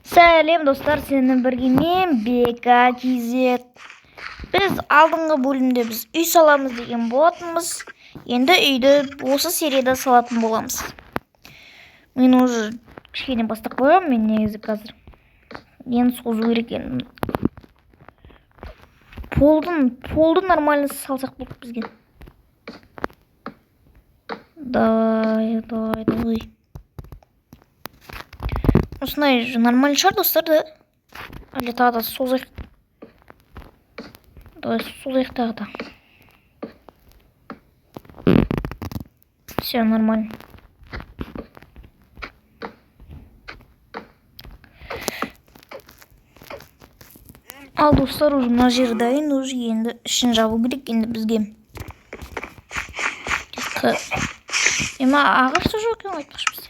Сәлем достар, сені бірге мен Бека KZ. Біз алдыңғы бөлімде біз үй саламыз деген болатынбыз. Енді үйді осы серияда салатын боламыз. Мен уже кішкене бастап қойғам, мен негізі қазір енді созу керек екен. Полды нормально салсақ болды бізге. Давай. Осындай нормально шығар достар, да? Әлі тағы да созайық. Давай созайық тағы да. Все нормально. Ал достар, уже мына жер дайын, уже енді ішін жабу керек енді бізге. Ағаш та жоқ екен, айтпақшы бізде.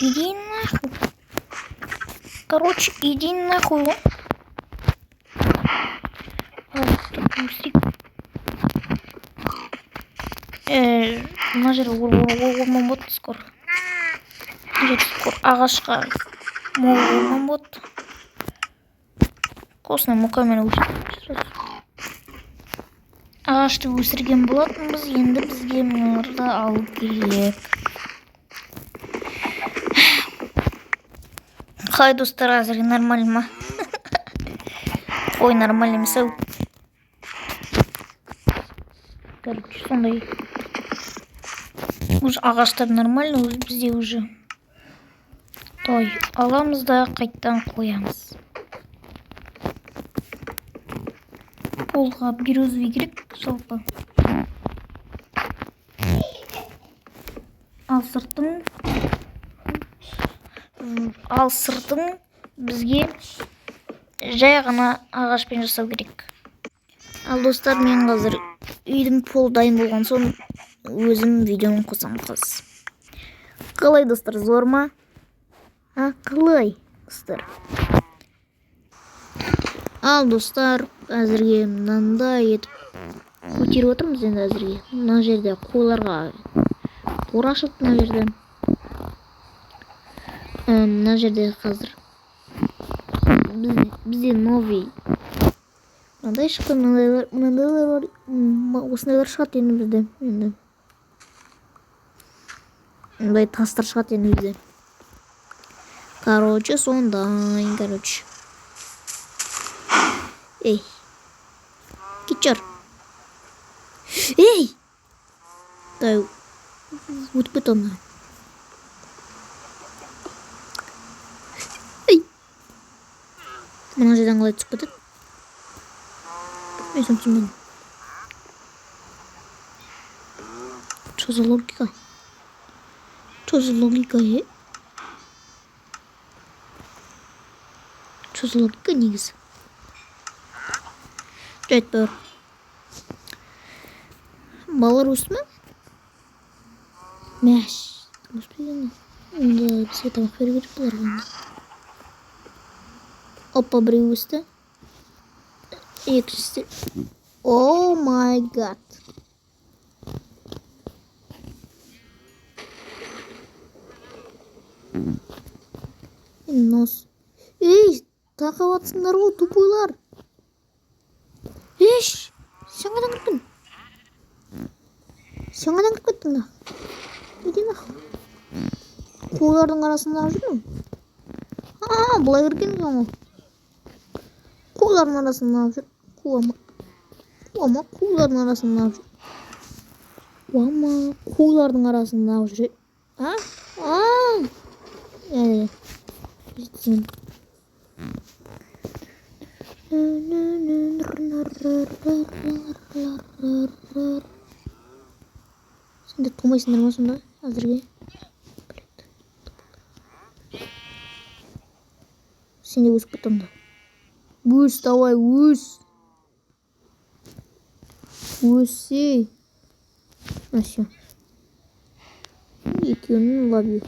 Иди нахуй. Короче, иди нахуй. Мына жер орман болады скоро. Ағашқа мол орман болады. Косный мукамен өсіріп. Ағашты өсірген болатынбыз, енді бізге мыналарды алу керек. Қалай достар, әзірге нормально ма? Ой, нормально емес ау. Короче, сондай. Уже ағаштар нормально, бізде уже. Той, аламыз да қайттан қоямыз. Полға березовый керек, жалпы. Ал сыртын бізге жай ғана ағашпен жасау керек. Ал достар, мен қазір үйдің пол дайын болған соң өзім видеоны қосам қазір. Қалай достар, зор ма? Қалай достар? Ал достар, әзірге мынандай етіп көтеріп отырмыз енді әзірге. Мына жерде қойларға қора ашылды мына жерде. Мына жерде қазір бізде новый мынандай шықты, мынандайлар бар, осындайлар шығады енді бізде. Мындай тастар шығады енді бізде. Короче, сондай, короче. Эй, кетчер. Эй! Дай, өтіп кет оны. Эй! Мына жерден қалай түсіп кетеді? Мен түсінбедім. Что за логика? Что за логика, Что за логика негізі? Жайт бар. Балалар өсті ме? Мәш. Өспеген. Онда бізге тамақ беру керек бұларға. Опа, біреу өсті. Екіншісі. О май гад. Нос. Ей, тақаватсыңдар ғой, тупойлар. Еш, сен қайдан кіріп кеттің да? Үйден ақ. Қойлардың арасында жүрмін. Бұлай кірген екен ғой. Қойлардың арасында жүр. Қойлардың арасында жүр. Қойлардың арасында жүр. Жетсін. Сендер тумайсыңдар ма сонда әзірге? Сен де өсіп кет онда. Өс, давай, өс. Өсей. Все. Екеуінің лаби.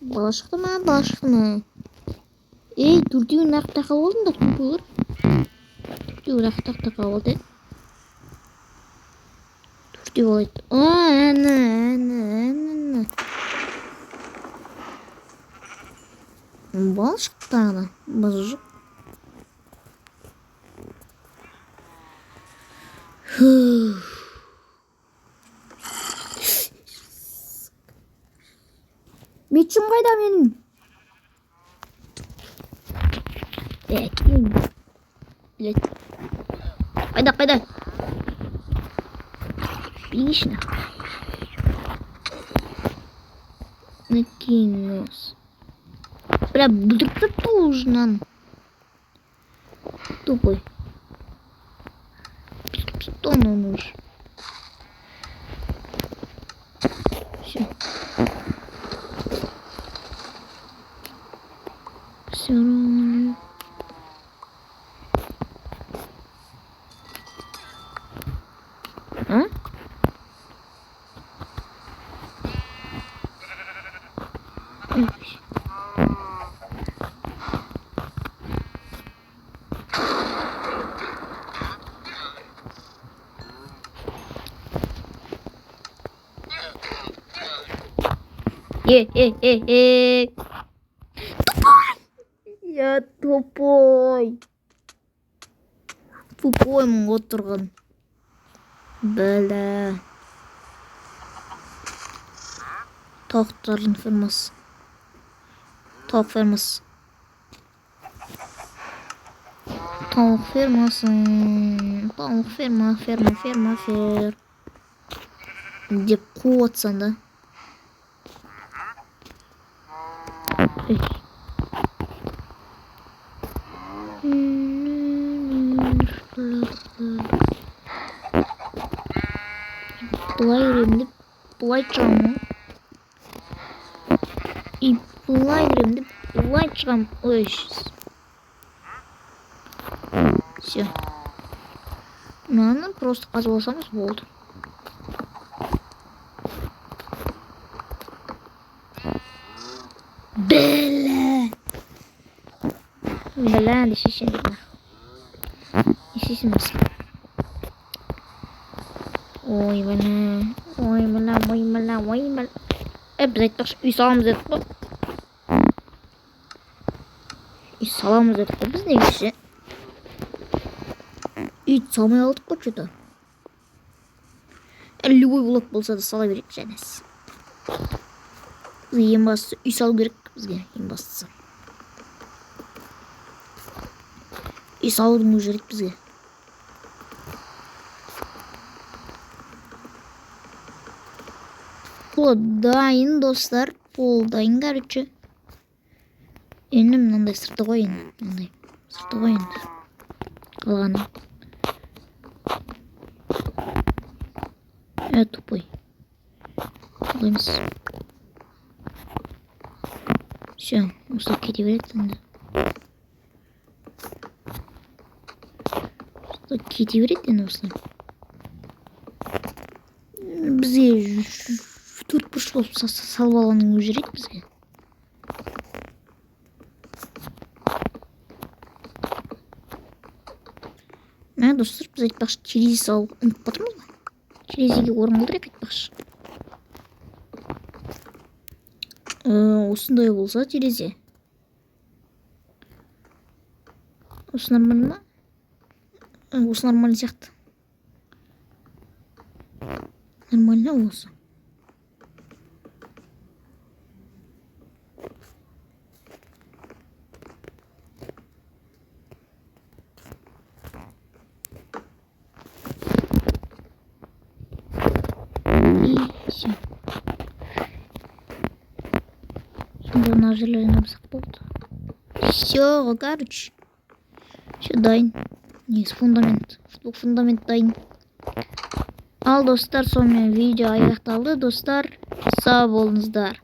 Балашықты ма? Ей, төртеуін нақып тақал олдыңдар, тупылыр. Төртеу так қалды. Төртеу болады. Әні. Бал шықты ана. Базы жоқ. Мечім қайда менің? Білет. Қайда? Отлично. Накинус. Бля, будто нужно. Тупой. Что нам нужно? Все. Все равно. А? Тупой! Я тупой. Тупой мұңға тұрған. Бәлі. Тауықтардың фермасы. Tavuk ferması. Tavuk ferması. Tavuk fer. Деп қуатсан да. Бұлай ремдеп, бұлай шығамын. И бұлай ремдеп, бұлай шығамын. Ой, все. Мынаны просто қазып алсамыз болды. Бля, дешешен деп нахуй. Дешешен болсын. Ой, бля. Біз айтпақшы, үй саламыз дедік қой. Үй саламыз дедік қой, біз негізі. Үй салмай алдық қой, что-то. Любой блок болса да сала берек жәнес. Ең бастысы үй салу керек бізге, ең бастысы. Үй салудың өзі керек бізге. Полдайын, достар, полдайын, короче. Енді мынандай сырты қойын. Мынандай сырты қойын. Қалғаны. Тупой. Қалаймыз. Все, осылай кете береді енді. Кете береді енді осылай. Бізге төрт бұрыш болып салып алғанның өзі керек бізге. Мә, достар, біз айтпақшы терезе салып ұмытып батырмыз ба? Терезеге орын қалдырайық айтпақшы. Осындай болса терезе. Осы нормально ма? Осы нормально сияқты. Нормально осы. Все. Сонда мына жерлерін абсақ болды. Все, короче. Все дайын. Негізі фундамент. Фундамент дайын. Ал достар, сонымен видео аяқталды. Достар, сау болыңыздар.